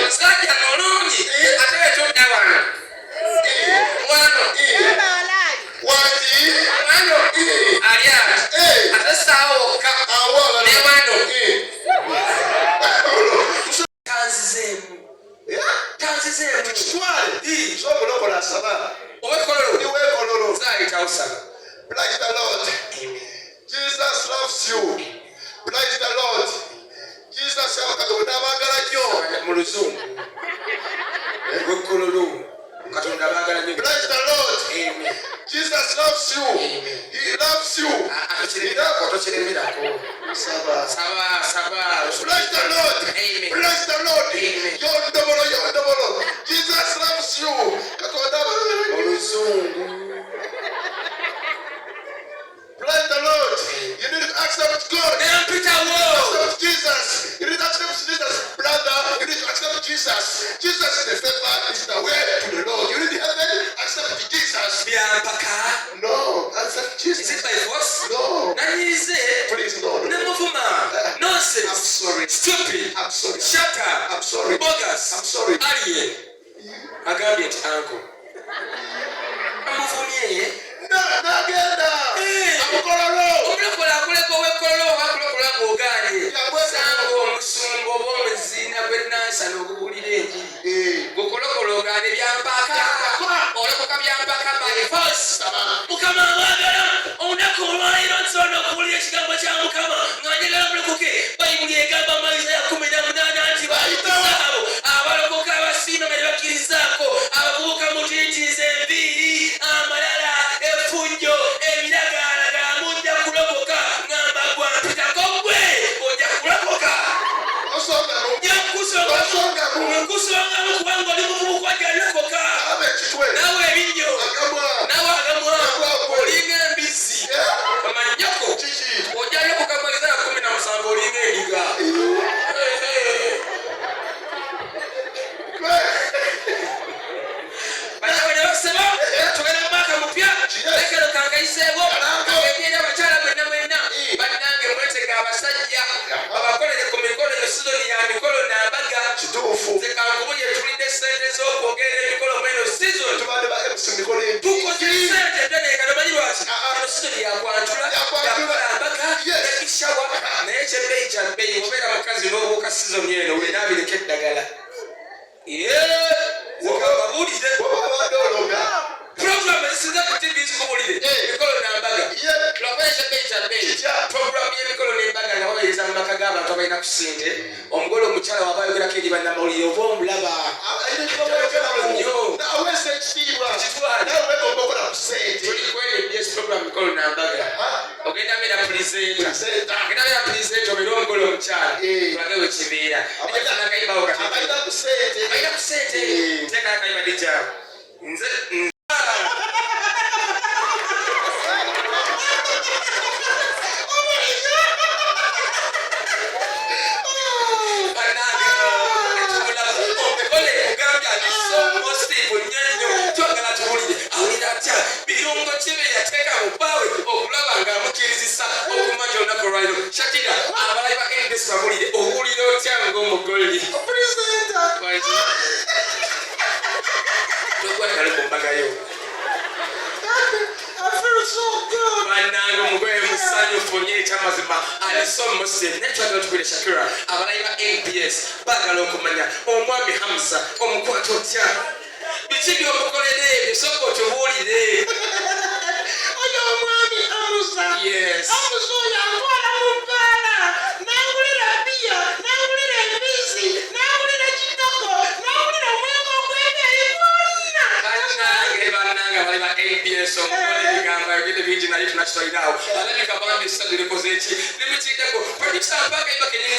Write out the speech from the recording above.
musajja mulungi ate etudda wano wano wano ali ato ate saawa wokka ne wano tanzizeemu kitwale sokulokola asaba owekololo zaayitawusaba. Praise the Lord. Jesus loves you. Praise the Lord. Jesus katonda abagala nnyo mu luzungu. Wekololo katonda abagala nnyo. Praise the Lord. Amen. Jesus loves you. He loves you. Saba. Praise the Lord. Amen. Praise the Lord. Amen. Yondobolo. Jesus loves you. Katonda abagala mu luzungu. Praise the Lord. You need to accept God. Accept Jesus. You need to accept Jesus. Brother, you need to accept Jesus. Jesus is the favor, is the way to the Lord. You need to heaven, accept Jesus. No, accept Jesus. Is it by force? No. Please, no. Nonsense. I'm sorry. Stupid. I'm sorry. Shut up. I'm sorry. Bogus. I'm sorry. Alien. Agambit uncle. Nagenda omulokola akuleko wekololo wakulokola ng'ogaanye sango omusumba oba omuzina gwennansana okubulira enjiri gukolokola ogaanye byampaka olokoka byampaka by force. Mukama mwagala olunaku olwaleero nsobola okuwulira ekigambo kya Mukama nga njagala mulokoke. Bayibuli egamba mu Isaya 18 nti bayitawo abalokoka abasiima nga ne bakkirizaako abavubuka mutiitiiza enviiri amalala efujjo ebiragaalaga mujja kulokoka ngamba gwampitako gwe ojja kulokoka. Nkusongamu kubanga oli muvubuka ajja lokoka nawe ebinyo nawe agamwa olinga embizzi amanyako ojja lokoka mu Isaya 17 olinga endiga. Basaba tugenda mu mwaka mupya lekero kangayiseewo agenyeera abakyala mwenna bannange mwetega abasajja abakolere ku mikolo eno sizoni ya mikolo nambaga nze kankubulye tulidde sente z'okwogera emikolo mweno sizoni tukoze sente ddoneka nomanyi lwaki eno sizoni yakwantula yakulambaga ekishawa naye kyebbeeyi kyabbeeyi obeera mukazi n'obuuka sizoni eno weeraabireko eddagala zikababulire program ezisinza ku TV zikubulire emikolo nambaga lwakoresha bbeeyi kyabbeeyi program y'emikolo n'embaga nga baweereza mu maka g'abantu abalina ku ssente omugole omukyala waba ayogerako eri bannamawulire oba omulaba program mikolo nambaga ogenda beera presenta obeera omugole omukyala tulage we kibeera nakayibawo kabalina ku ssente teeka akayiba dijaawo nze birungo kibe yateeka mu bbaawe okulaba ng'amukirizisa okumanja olunaku olwaliro. Shakira abalayi ba NBS babulire owulira otya ng'omugoli tokwatale ku mbagayo bannange omugoye musanyufu nnyo ekyamazima aliso muslim naye twagala tukubire Shakira abalayi ba NBS baagala okumanya omwami Hamza omukwata otya biki byomukolera ebyo sooka otubuulire. Oyo omwami Hamza Hamza oyo antwala mu bbaala n'angulira bbiya n'angulira embizzi n'angulira kitoko n'angulira omwenge ogw'ebyeyi gwonna. Bannange abali ba NBS omugole ebigambo ayogedde bingi naye tunakitwalirawo alabika bambi essatu likoze eki limukiddeko producer mpaka iba kenye